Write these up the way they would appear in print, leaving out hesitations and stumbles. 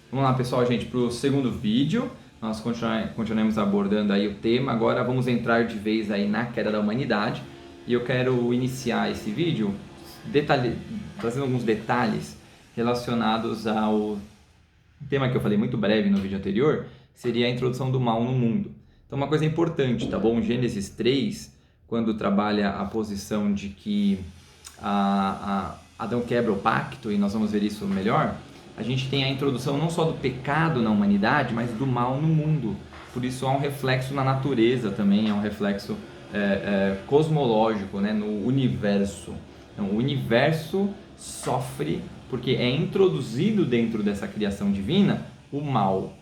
Vamos lá, pessoal, gente, para o segundo vídeo. Nós continuamos abordando aí o tema. Agora vamos entrar de vez aí na queda da humanidade. E eu quero iniciar esse vídeo trazendo alguns detalhes relacionados ao tema que eu falei muito breve no vídeo anterior, seria a introdução do mal no mundo. Então, uma coisa importante, tá bom? Gênesis 3, quando trabalha a posição de que Adão quebra o pacto, e nós vamos ver isso melhor, a gente tem a introdução não só do pecado na humanidade, mas do mal no mundo. Por isso há um reflexo na natureza também, há um reflexo cosmológico, né, no universo. Então, o universo sofre porque é introduzido dentro dessa criação divina o mal.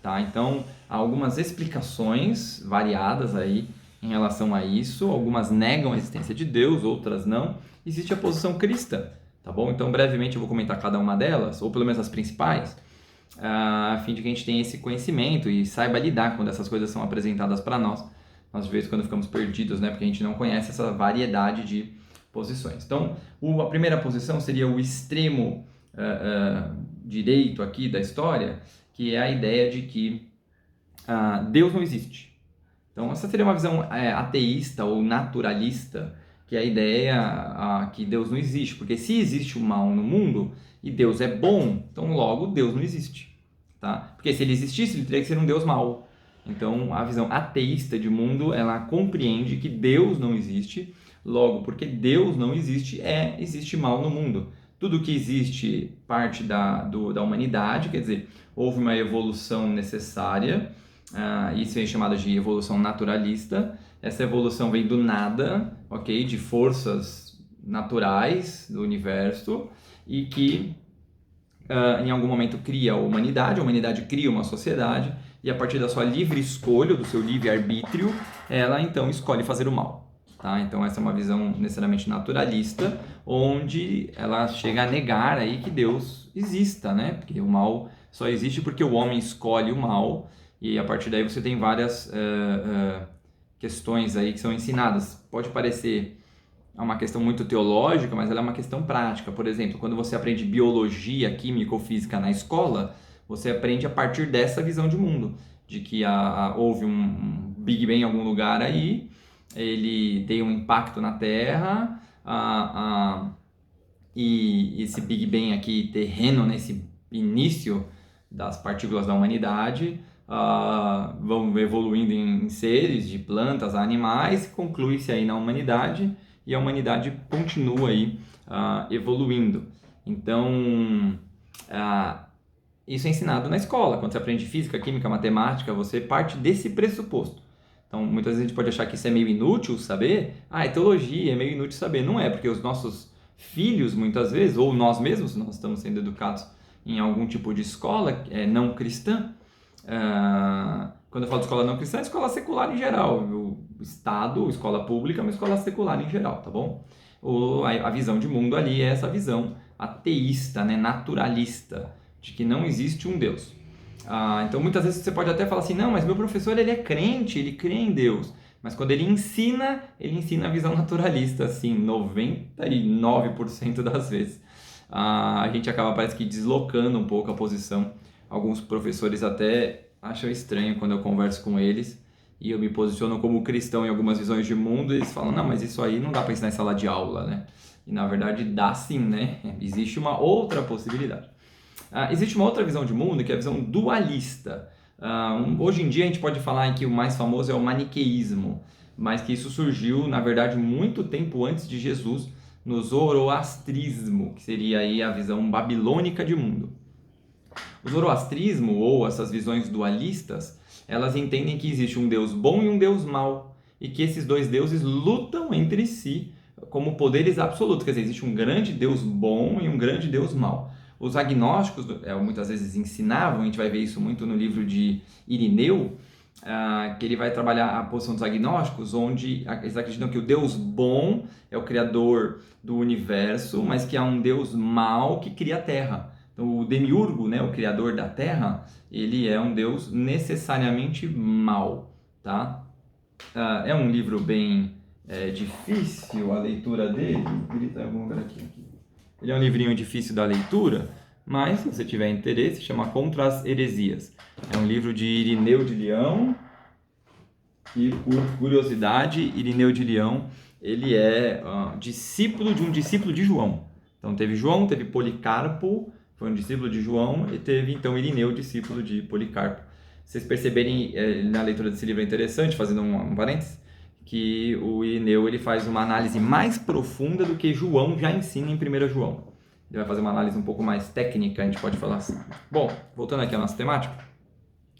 Tá? Então, há algumas explicações variadas aí em relação a isso. Algumas negam a existência de Deus, outras não. Existe a posição cristã. Tá bom? Então, brevemente eu vou comentar cada uma delas, ou pelo menos as principais, a fim de que a gente tenha esse conhecimento e saiba lidar quando essas coisas são apresentadas para nós. Nós, de vez em quando, ficamos perdidos, né? Porque a gente não conhece essa variedade de posições. Então, a primeira posição seria o extremo direito aqui da história, que é a ideia de que Deus não existe. Então, essa seria uma visão ateísta ou naturalista, que é a ideia que Deus não existe, porque se existe o mal no mundo e Deus é bom, então logo Deus não existe, tá? Porque se ele existisse, ele teria que ser um Deus mau. Então, a visão ateísta de mundo, ela compreende que Deus não existe, logo, porque Deus não existe, existe mal no mundo. Tudo que existe parte da humanidade, quer dizer, houve uma evolução necessária, isso é chamado de evolução naturalista. Essa evolução vem do nada, ok? De forças naturais do universo e que em algum momento cria a humanidade cria uma sociedade e a partir da sua livre escolha, do seu livre arbítrio, ela então escolhe fazer o mal. Tá? Então essa é uma visão necessariamente naturalista, onde ela chega a negar aí que Deus exista, né? Porque o mal só existe porque o homem escolhe o mal e a partir daí você tem várias questões aí que são ensinadas. Pode parecer uma questão muito teológica, mas ela é uma questão prática. Por exemplo, quando você aprende biologia, química ou física na escola, você aprende a partir dessa visão de mundo, de que houve um Big Bang em algum lugar aí, ele tem um impacto na Terra, e esse Big Bang aqui terreno, nesse início das partículas da humanidade, vão evoluindo em seres, de plantas a animais, conclui-se aí na humanidade, e a humanidade continua aí evoluindo. Então, isso é ensinado na escola. Quando você aprende física, química, matemática, você parte desse pressuposto. Então, muitas vezes a gente pode achar que isso é meio inútil saber. É teologia, é meio inútil saber. Não é, porque os nossos filhos, muitas vezes, ou nós mesmos, nós estamos sendo educados em algum tipo de escola não cristã. Quando eu falo de escola não cristã, é escola secular em geral. O Estado, escola pública, é uma escola secular em geral, tá bom? A visão de mundo ali é essa visão ateísta, né, naturalista, de que não existe um Deus. Então muitas vezes você pode até falar assim, não, mas meu professor ele é crente, ele crê em Deus. Mas quando ele ensina a visão naturalista, assim, 99% das vezes. A gente acaba, parece que, deslocando um pouco a posição. Alguns professores até acham estranho quando eu converso com eles e eu me posiciono como cristão em algumas visões de mundo e eles falam, não, mas isso aí não dá para ensinar em sala de aula, né? E na verdade dá sim, né? Existe uma outra possibilidade. Existe uma outra visão de mundo que é a visão dualista. Hoje em dia a gente pode falar que o mais famoso é o maniqueísmo, mas que isso surgiu, na verdade, muito tempo antes de Jesus, no zoroastrismo, que seria aí a visão babilônica de mundo. O zoroastrismo, ou essas visões dualistas, elas entendem que existe um Deus bom e um Deus mau, e que esses dois deuses lutam entre si como poderes absolutos, quer dizer, existe um grande Deus bom e um grande Deus mau. Os agnósticos muitas vezes ensinavam, a gente vai ver isso muito no livro de Irineu, que ele vai trabalhar a posição dos agnósticos, onde eles acreditam que o Deus bom é o criador do universo, mas que há um Deus mau que cria a Terra. Então, o demiurgo, né, o criador da Terra, ele é um Deus necessariamente mau, tá? É um livro bem difícil a leitura dele. Ele está em algum lugar aqui. Ele é um livrinho difícil da leitura, mas se você tiver interesse, chama Contra as Heresias. É um livro de Irineu de Leão, e por curiosidade, Irineu de Leão, ele é discípulo de um discípulo de João. Então teve João, teve Policarpo, foi um discípulo de João, e teve então Irineu, discípulo de Policarpo. Vocês perceberem na leitura desse livro é interessante, fazendo um parênteses, que o Irineu ele faz uma análise mais profunda do que João já ensina em 1 João. Ele vai fazer uma análise um pouco mais técnica, a gente pode falar assim. Bom, voltando aqui à nossa temática,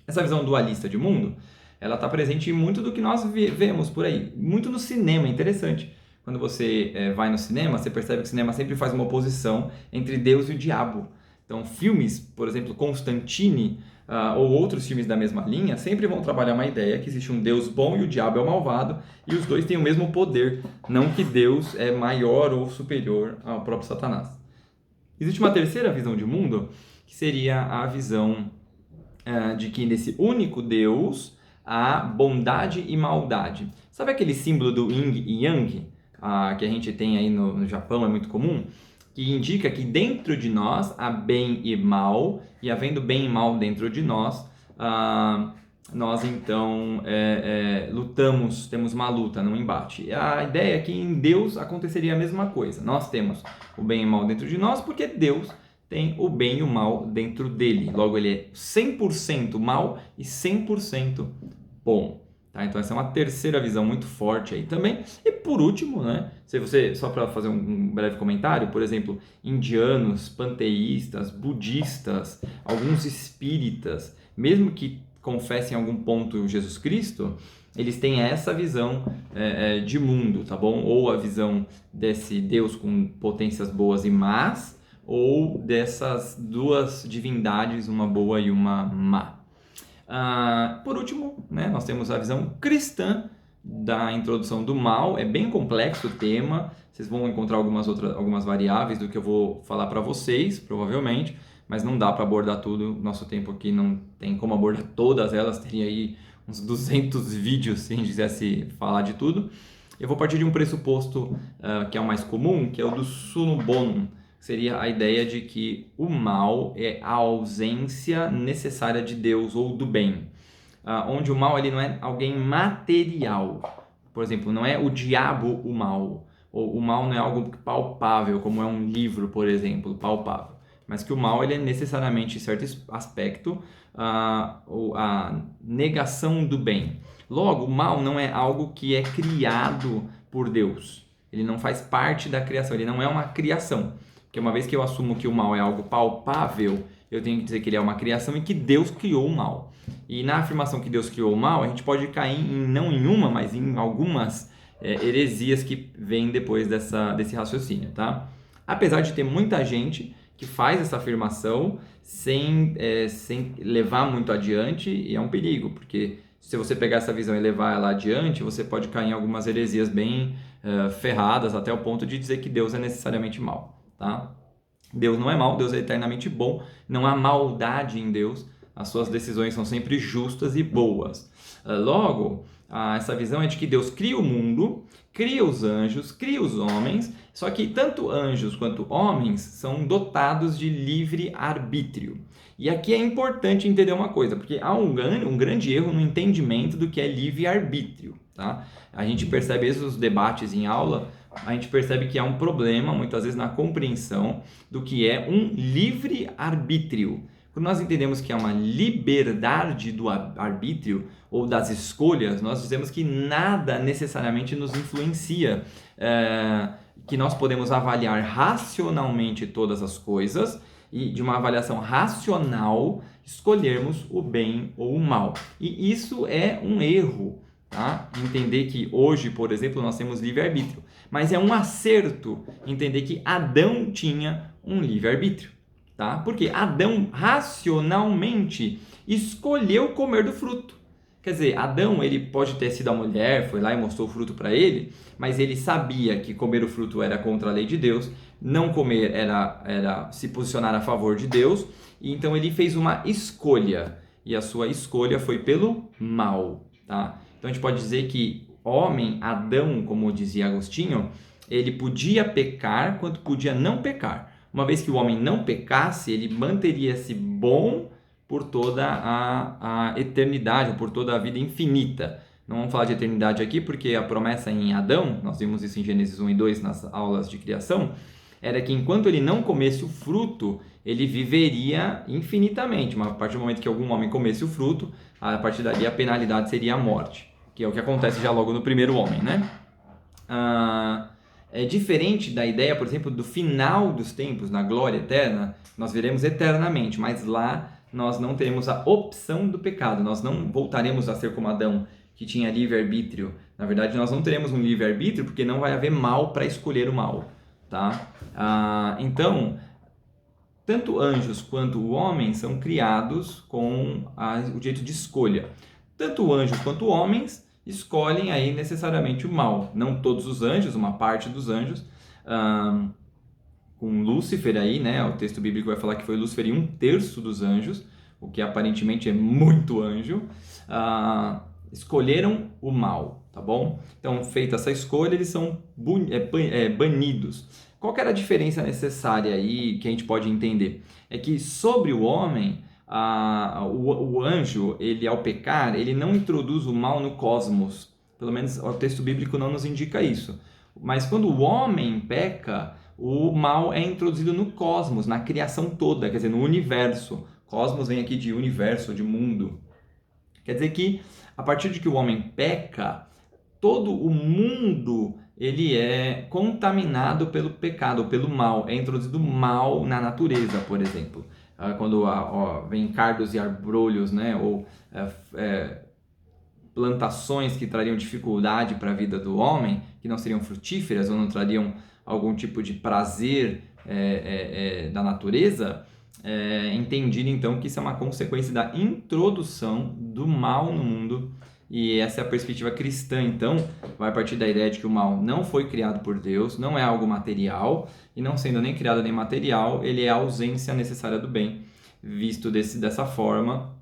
essa visão dualista de mundo, ela está presente em muito do que nós vemos por aí, muito no cinema, interessante. Quando você vai no cinema, você percebe que o cinema sempre faz uma oposição entre Deus e o diabo. Então, filmes, por exemplo, Constantine, ou outros filmes da mesma linha, sempre vão trabalhar uma ideia que existe um Deus bom e o diabo é o malvado, e os dois têm o mesmo poder, não que Deus é maior ou superior ao próprio Satanás. Existe uma terceira visão de mundo, que seria a visão de que nesse único Deus há bondade e maldade. Sabe aquele símbolo do Yin e Yang, que a gente tem aí no Japão, é muito comum? Que indica que dentro de nós há bem e mal, e havendo bem e mal dentro de nós, nós então lutamos, temos uma luta, um embate. A ideia é que em Deus aconteceria a mesma coisa. Nós temos o bem e o mal dentro de nós, porque Deus tem o bem e o mal dentro dele. Logo, ele é 100% mal e 100% bom. Tá? Então, essa é uma terceira visão muito forte aí também. E por último, né, se você, só para fazer um breve comentário, por exemplo, indianos, panteístas, budistas, alguns espíritas, mesmo que confessem em algum ponto Jesus Cristo, eles têm essa visão de mundo, tá bom? Ou a visão desse Deus com potências boas e más, ou dessas duas divindades, uma boa e uma má. Por último, né, nós temos a visão cristã da introdução do mal. É bem complexo o tema, vocês vão encontrar algumas variáveis do que eu vou falar para vocês, provavelmente, mas não dá para abordar tudo, nosso tempo aqui não tem como abordar todas elas, teria aí uns 200 vídeos se a gente quisesse falar de tudo. Eu vou partir de um pressuposto que é o mais comum, que é o do suum bonum. Seria a ideia de que o mal é a ausência necessária de Deus ou do bem. Onde o mal ele não é alguém material. Por exemplo, não é o diabo o mal. Ou o mal não é algo palpável, como é um livro, por exemplo, palpável. Mas que o mal ele é necessariamente, em certo aspecto, a negação do bem. Logo, o mal não é algo que é criado por Deus. Ele não faz parte da criação, ele não é uma criação. Porque uma vez que eu assumo que o mal é algo palpável, eu tenho que dizer que ele é uma criação e que Deus criou o mal. E na afirmação que Deus criou o mal, a gente pode cair não em uma, mas em algumas heresias que vêm depois desse raciocínio, tá? Apesar de ter muita gente que faz essa afirmação sem levar muito adiante, e é um perigo, porque se você pegar essa visão e levar ela adiante, você pode cair em algumas heresias bem ferradas, até o ponto de dizer que Deus é necessariamente mal. Tá? Deus não é mau, Deus é eternamente bom, não há maldade em Deus, as suas decisões são sempre justas e boas. Logo, essa visão é de que Deus cria o mundo, cria os anjos, cria os homens, só que tanto anjos quanto homens são dotados de livre arbítrio. E aqui é importante entender uma coisa, porque há um grande erro no entendimento do que é livre arbítrio. Tá? A gente percebe isso nos debates em aula, a gente percebe que há um problema, muitas vezes, na compreensão do que é um livre-arbítrio. Quando nós entendemos que há uma liberdade do arbítrio ou das escolhas, nós dizemos que nada necessariamente nos influencia, que nós podemos avaliar racionalmente todas as coisas e, de uma avaliação racional, escolhermos o bem ou o mal. E isso é um erro. Tá? Entender que hoje, por exemplo, nós temos livre-arbítrio. Mas é um acerto entender que Adão tinha um livre-arbítrio. Tá? Porque Adão racionalmente escolheu comer do fruto. Quer dizer, Adão ele pode ter sido a mulher, foi lá e mostrou o fruto para ele, mas ele sabia que comer o fruto era contra a lei de Deus, não comer era se posicionar a favor de Deus, e então ele fez uma escolha. E a sua escolha foi pelo mal. Tá? Então a gente pode dizer que homem, Adão, como dizia Agostinho, ele podia pecar quanto podia não pecar, uma vez que o homem não pecasse, ele manteria-se bom por toda a eternidade, por toda a vida infinita. Não vamos falar de eternidade aqui, porque a promessa em Adão, nós vimos isso em Gênesis 1 e 2 nas aulas de criação, era que enquanto ele não comesse o fruto, ele viveria infinitamente. Mas a partir do momento que algum homem comesse o fruto, a partir dali a penalidade seria a morte, que é o que acontece já logo no primeiro homem, né? É diferente da ideia, por exemplo, do final dos tempos, na glória eterna, nós veremos eternamente, mas lá nós não teremos a opção do pecado, nós não voltaremos a ser como Adão, que tinha livre-arbítrio. Na verdade, nós não teremos um livre-arbítrio porque não vai haver mal para escolher o mal, tá? Então, tanto anjos quanto o homem são criados com o direito de escolha. Tanto anjos quanto homens escolhem aí necessariamente o mal. Não todos os anjos, uma parte dos anjos, com Lúcifer aí, né? O texto bíblico vai falar que foi Lúcifer e 1/3 dos anjos, o que aparentemente é muito anjo, escolheram o mal, tá bom? Então, feita essa escolha, eles são banidos. Qual que era a diferença necessária aí que a gente pode entender? É que sobre o homem, o anjo, ele ao pecar, ele não introduz o mal no cosmos. Pelo menos o texto bíblico não nos indica isso. Mas quando o homem peca, o mal é introduzido no cosmos, na criação toda, quer dizer, no universo. Cosmos vem aqui de universo, de mundo. Quer dizer que a partir de que o homem peca, todo o mundo ele é contaminado pelo pecado, pelo mal. É introduzido mal na natureza, por exemplo. Quando vem cardos e abrolhos, né? Ou plantações que trariam dificuldade para a vida do homem, que não seriam frutíferas ou não trariam algum tipo de prazer da natureza, entendido então que isso é uma consequência da introdução do mal no mundo. E essa é a perspectiva cristã, então, vai partir da ideia de que o mal não foi criado por Deus, não é algo material, e não sendo nem criado nem material, ele é a ausência necessária do bem. Visto dessa forma,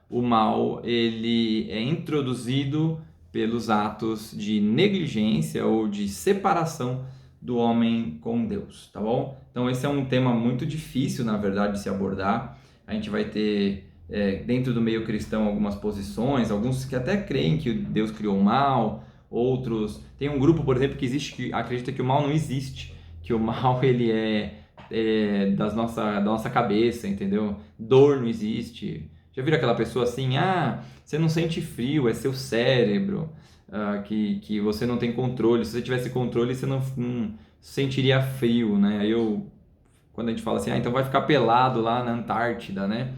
o mal ele é introduzido pelos atos de negligência ou de separação do homem com Deus, tá bom? Então esse é um tema muito difícil, na verdade, de se abordar. A gente vai ter dentro do meio cristão algumas posições, alguns que até creem que Deus criou o mal, outros... Tem um grupo, por exemplo, que existe que acredita que o mal não existe, que o mal ele da nossa cabeça, entendeu? Dor não existe. Já viram aquela pessoa assim, você não sente frio, é seu cérebro, que você não tem controle. Se você tivesse controle, você não sentiria frio, né? Quando a gente fala assim, então vai ficar pelado lá na Antártida, né?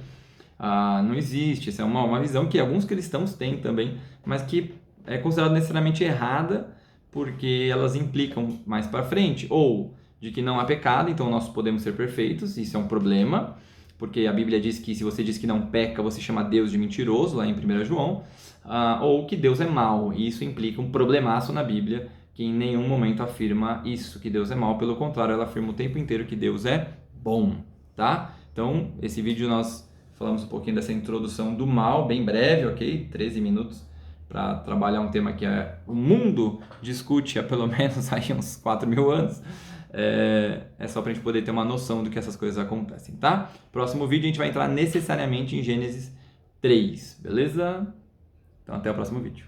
Não existe. Essa é uma visão que alguns cristãos têm também, mas que é considerada necessariamente errada, porque elas implicam mais para frente, ou de que não há pecado, então nós podemos ser perfeitos, isso é um problema, porque a Bíblia diz que se você diz que não peca, você chama Deus de mentiroso, lá em 1 João, ou que Deus é mau, e isso implica um problemaço na Bíblia, que em nenhum momento afirma isso, que Deus é mau, pelo contrário, ela afirma o tempo inteiro que Deus é bom, tá? Então, esse vídeo nós falamos um pouquinho dessa introdução do mal, bem breve, ok? 13 minutos, para trabalhar um tema que o mundo discute há pelo menos aí uns 4.000 anos. É só para a gente poder ter uma noção do que essas coisas acontecem, tá? Próximo vídeo a gente vai entrar necessariamente em Gênesis 3, beleza? Então até o próximo vídeo.